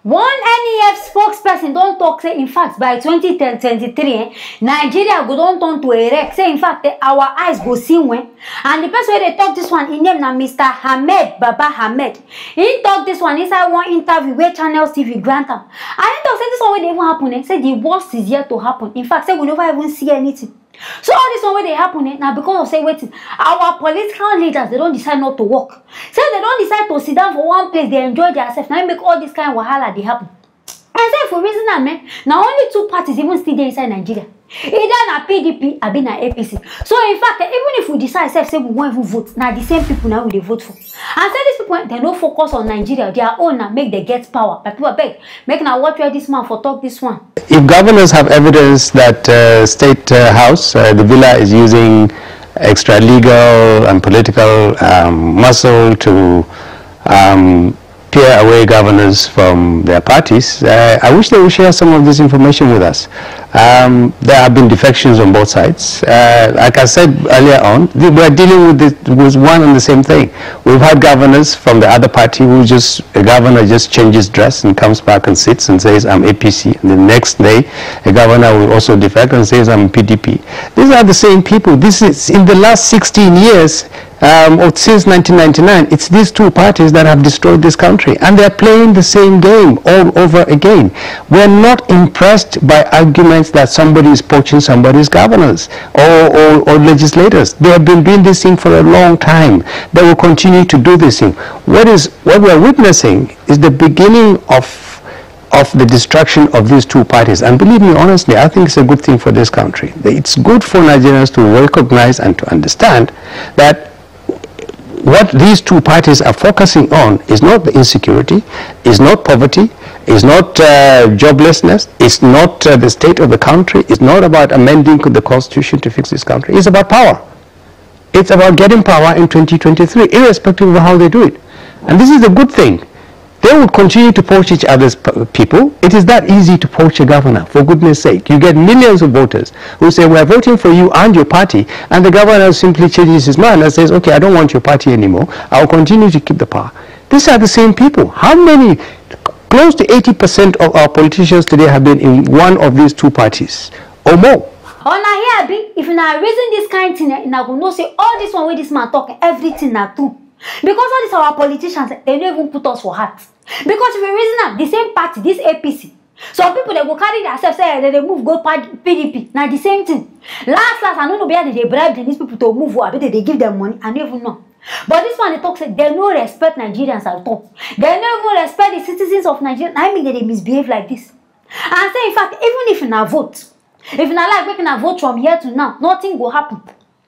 One NEF spokesperson don't talk say in fact by 2023 Nigeria go don turn to a wreck. Say in fact our eyes go see when. And the person where they talk this one, in name na Mr. Hamed Baba Hamed. He talk this one inside one interview where Channels TV grant him. And he talk say this one where they even happen. Say the worst is yet to happen. In fact, say we never even see anything. So all this one where they happen now because of say waiting. Our political leaders they don't decide not to work. Say they don't decide to sit down for one place, they enjoy themselves. Now make all this kind of wahala they happen. And say for reason that man, now only two parties even still there inside Nigeria. Either na PDP or na APC. So in fact, even if we decide say we won't even vote, now the same people now we vote for. And say these people they no focus on Nigeria, their own now make they get power. But people beg, make now watch where this man for talk this one. If governors have evidence that State House, the villa is using extra legal and political muscle to peer away governors from their parties, I wish they would share some of this information with us. There have been defections on both sides. Like I said earlier on, we are dealing with one and the same thing. We've had governors from the other party who a governor just changes dress and comes back and sits and says, I'm APC. And the next day, a governor will also defect and says, I'm PDP. These are the same people. This is in the last 16 years, or since 1999, it's these two parties that have destroyed this country, and they're playing the same game all over again. We're not impressed by arguments that somebody is poaching somebody's governors or legislators. They have been doing this thing for a long time. They will continue to do this thing. What we're witnessing is the beginning of the destruction of these two parties. And believe me, honestly, I think it's a good thing for this country. It's good for Nigerians to recognize and to understand that what these two parties are focusing on is not the insecurity, is not poverty, is not joblessness, it's not the state of the country, it's not about amending the constitution to fix this country. It's about power. It's about getting power in 2023, irrespective of how they do it. And this is a good thing. They will continue to poach each other's people. It is that easy to poach a governor, for goodness sake. You get millions of voters who say, we're voting for you and your party, and the governor simply changes his mind and says, okay, I don't want your party anymore. I'll continue to keep the power. These are the same people. How many, close to 80% of our politicians today have been in one of these two parties or more. Oh, now here, if you now reason this kind of thing, you now go know say all this one where this man talking, everything now too. Because all these our politicians, they don't even put us for heart. Because if you reason now, the same party, this APC, some people they go carry themselves, say they move go PDP. Now the same thing. Last, I don't know where they bribe these people to move or they give them money. I don't even know. But this one they talk say they no respect Nigerians at all. They don't even respect the citizens of Nigeria. I mean they misbehave like this. And say in fact, even if you now vote, if you now like making a vote from here to now, nothing will happen.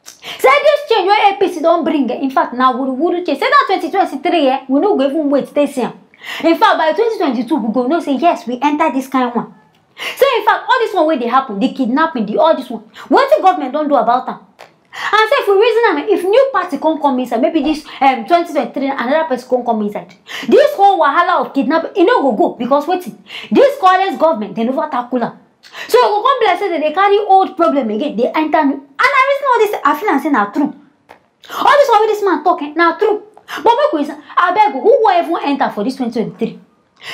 Say this change where APC don't bring it. In fact, now we would change. Say that 2023, we no go even wait. Stay same. In fact, by 2022, we go no say yes, we enter this kind of one. Say in fact, all this one where they happen, the kidnapping, all this one. What the government don't do about them? And say for reason, if new party can't come inside, maybe this 2023 another person can't come inside. This whole wahala of kidnapping, it no go because waiting. This current government they never tackle them. So you go come bless that they carry old problem again, they enter new. And I reason all this I feel and say now true. All this one with this man talking now true. But make we say, I beg who will ever enter for this 2023?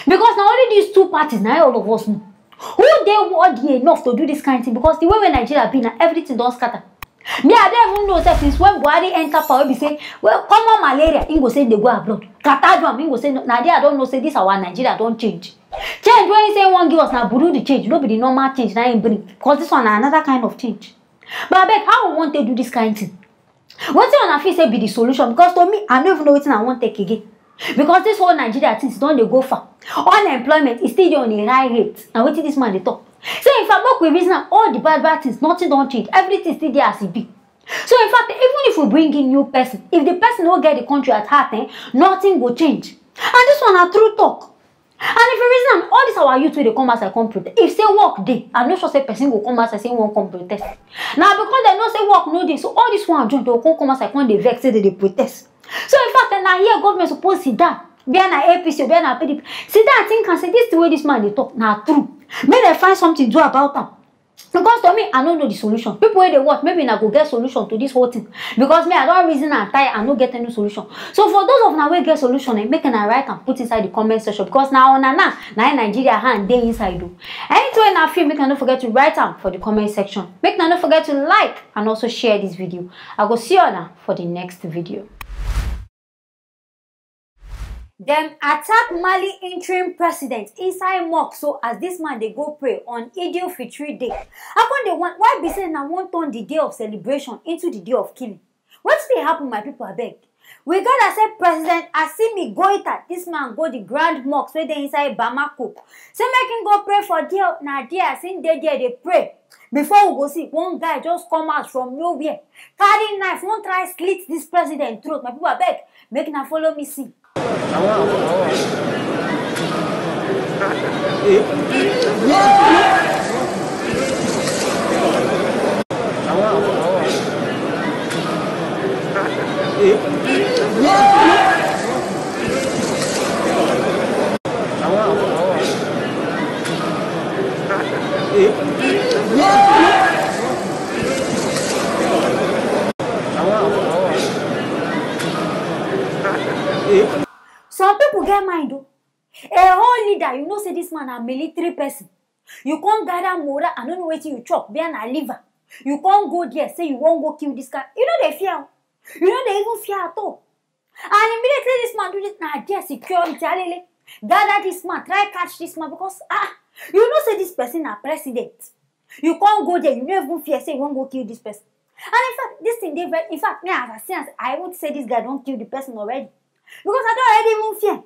Because now only these two parties now all of us know. Who they worthy enough to do this kind of thing? Because the way when Nigeria been now everything don't scatter. Me I don't even know since when Buhari enter power be say, well common malaria, he go say they go abroad. Catadrum, he go say no, now I don't know say this our Nigeria don't change. Change when you say one give us now Burundi change, no be the normal change now in bring. Because this one another kind of change. But I beg how we want to do this kind of thing? What thing on a say be the solution? Because to me, I don't even know what I want to take again. Because this whole Nigeria things don't they go far. Unemployment is still on a high rate. And what is this man they talk? So in fact, we reason all the bad things, nothing don't change. Everything still there as it be. So in fact, even if we bring in new person, if the person will get the country at heart, nothing will change. And this one a true talk. And if you reason all this our youth will they come as I come protest. If say work day, I'm not sure say person will come as I say won't come protest. Now because they don't say work no day, so all this one join they will come as I come they vex say they protest. So in fact, now here government supposed to sit down, be an APC, be an PDP. Sit down, think and say this is the way this man they talk. Now true. May they find something to do about them. Because to me, I don't know the solution. People wey dey watch, maybe na go get solution to this whole thing. Because me, I don't reason and tire and no get any solution. So for those of una wey get solution, make una write and put inside the comment section. Because now in Nigeria hand dey inside o. Anything wey una feel, make una no forget to write am for the comment section. Make una no forget to like and also share this video. I go see you for the next video. Dem attack Mali interim president inside mosque so as this man dey go pray on Eid al-Fitr day. I con dey want why be say na wan turn the day of celebration into the day of killing. Wetin dey happen, my people, abeg? We got accept President Assimi Goita. This man go the grand mosque wey dey inside Bamako. Say make him go pray for there. Na there as him dey there dey pray. Before we go see, one guy just come out from nowhere, carry knife, wan try slit this president throat. My people, abeg, make una follow me see. Some people get mind though. A whole leader, you know, say this man a military person. You can't gather moral, I don't know what you chop, be an liver. You can't go there, say you won't go kill this guy. You know they fear. You know they even fear at all. And immediately this man do this, nah, there security, alele. Gather this man, try catch this man because you know say this person a president. You can't go there, you don't even fear, say you won't go kill this person. And in fact, this thing they very, in fact, me as a sense, I would say this guy don't kill the person already. Because I don't already even fear.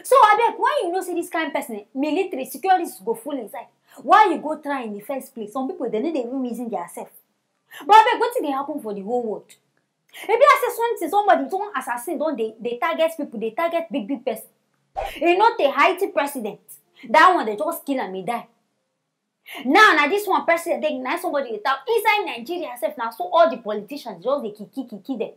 So I beg, when you know say this kind of person, military securities go full inside. Why you go try in the first place? Some people they need even reason themselves. But I beg, what did they happen for the whole world? Maybe I say something, somebody, some assassin, don't they target people, they target big person. You know the Haiti president. That one they just kill and me die. Now this one president, they now somebody they tap inside Nigeria itself now, so all the politicians just they kill them.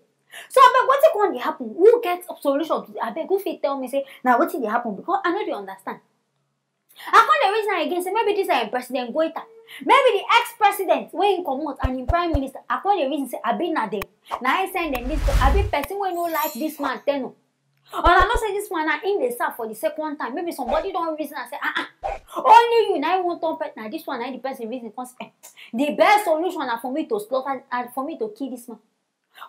So I beg, what's going to happen? Who gets a solution to I beg, who fit tell me say now what's going to happen? Because I know they understand. I call the reason again say maybe this is President Goita, maybe the ex-president when he come out and in prime minister. I call the reason say I be not them. Now I send them this. I be person when no like this man tenor. Or I not say this man are in the serve for the second time. Maybe somebody don't reason and say only you now want to now this one now the person reason the best solution are for me to slaughter and for me to kill this man.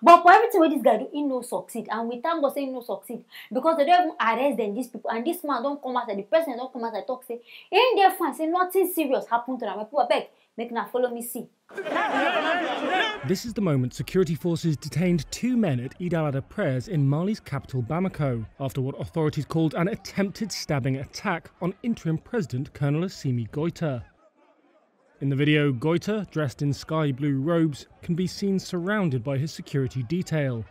But for everything what this guy do, he no succeed. And we thank God say he no succeed. Because they don't even arrest them, these people. And this man don't come out, the president don't come out and talk, say, in their fine, say nothing serious happened to them. People beg, make now follow me see. This is the moment security forces detained 2 men at Eid al-Adha prayers in Mali's capital Bamako, after what authorities called an attempted stabbing attack on interim President Colonel Assimi Goita. In the video, Goita, dressed in sky blue robes, can be seen surrounded by his security detail.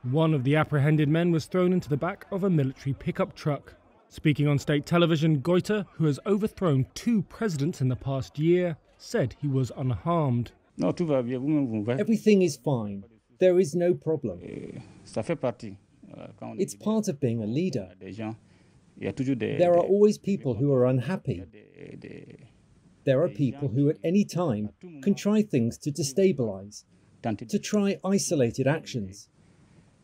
One of the apprehended men was thrown into the back of a military pickup truck. Speaking on state television, Goita, who has overthrown 2 presidents in the past year, said he was unharmed. Everything is fine. There is no problem. It's part of being a leader. There are always people who are unhappy. There are people who at any time can try things to destabilize, to try isolated actions.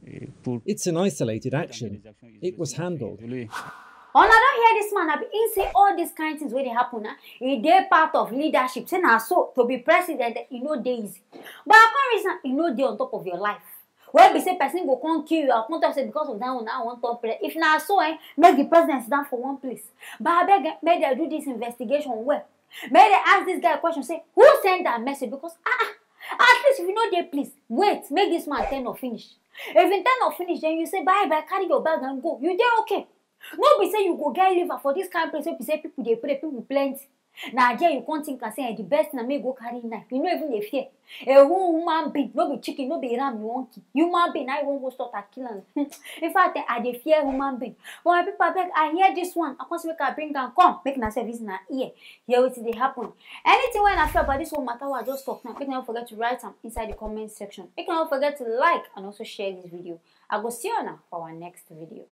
It's an isolated action. It was handled. Oh, I don't hear this man. He say all these kind of things where they happen. They're part of leadership. Say now, so to be president, you know, they easy. But I can't reason, you know, they on top of your life. Where we say person go come kill you, I can't say because of that one, I want to play. If now so, make the president sit down for one place. But I beg, may they do this investigation well. May they ask this guy a question, say, who sent that message? Because, at least if you know they please, wait, make this man turn or finish. If you turn or finish, then you say, bye, carry your bag and go. You there okay. No be say you go get liver for this kind of place where say people they pray, people plenty. Now there you can't think and say the best na me go carry knife. You know even they fear. A human being, no be chicken, no be ram, you won't kill. Human being, I won't go start a killing. In fact, I dey fear human being. But my people beg, I hear this one. I can't make I bring down come, make na service na ear. Here what they happen. Anything when I feel about this one matter, I just talk now. Make not forget to write them inside the comment section. Make not forget to like and also share this video. I go see you now for our next video.